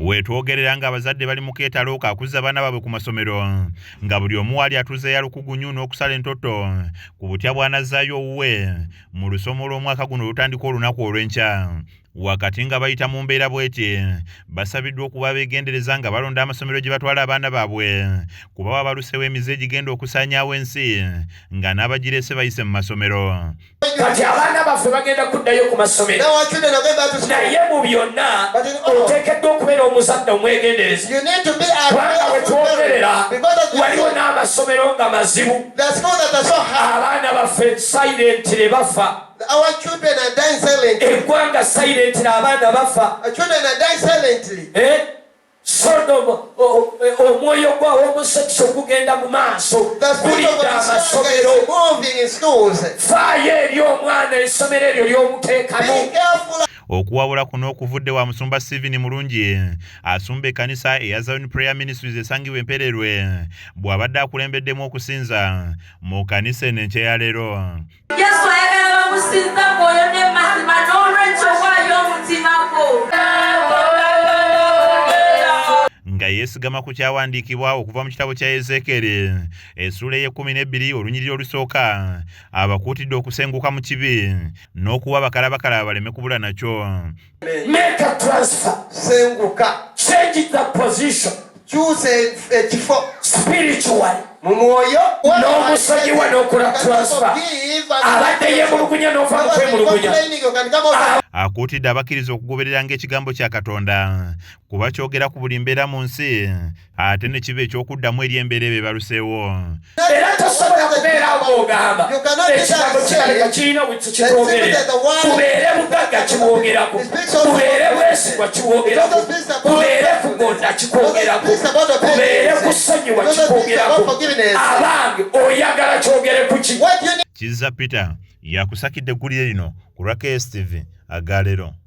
Wetwogerera nga abazadde bali mu keetalo kakuza abaana baabwe ku masomero nga buli omu wali atuuze yalukugunyu n'okusala entoto ku butya bw'anazzaayo owuwe mu lusomo lw'omwaka guno olutandika olunaku olw'enkya. Wakati nga bayita mu mbeera bw'eti basabiddwa okuba beegendereza nga balonda amasomero gye batwala abaana baabwe kuba baba baluseewo emize egigenda okusaanyaawo ensi nga n'abagireese bayise mu masomero. Kati abaana baffe bagenda kuddayo ku masomero naye mu byonna oteekeddwa okubeera omuzadde omwegendereza kubanga bwe twogerera waliwo n'amasomero nga mazibu abaana baffe silentire bafa. Our children are dying silently. Eggwanga silently abaana bafa. Our children are dying silently. Sodom omwoyo gwawo omusekisa okugenda mu maaso kulidda amasomero. Faayo eri omwana essomero eryo ly'omuteekamu. Okuwabula kuno okuvudde wa Musumba Stephen Mulungi asumba ekkanisa eya Zion Prayer Ministries esangibwa Empererwe bw'abadde akulembeddemu okusinza mu kkanisa eno enkya ya leero. Yesu ayagala bamusinza mwoyo ne mazima n'olwekyo waayo omutima gwo. Nga yeesigama ku kyawandiikibwa okuva mu kitabo kya Ezeekeri essula ey'e12 olunyiriri olusooka abakuutidde okusenguka mu kibi n'okuwa bakalabakala baleme kubula nakyo. Make a transfer. Senguka. Change the position. Choose ekifo. Spiritually. Mu mwoyo n'omusonyiwa n'okola transfer. Abadde yeemulugunya n'ova mu kwemulugunya. Akuutidde abakkiriza okugoberera ng'ekigambo kya Katonda kuba kyogera ku buli mbeera mu nsi ate ne kiba eky'okuddamu eri embeera be baluseewo. Era tosobola kubeera ng'ogamba ekigambo kirabika kirina kitwogerera tubeere bugagga kimwogerako tubeere bwesigwa kimwogerako tubeere kugonda kikwogerako tubeere kusonyiwa kikwogerako abange oyagala kyogere ku ki. Kizza Peter yakusakidde eggulire lino ku lwa KSTV agalero.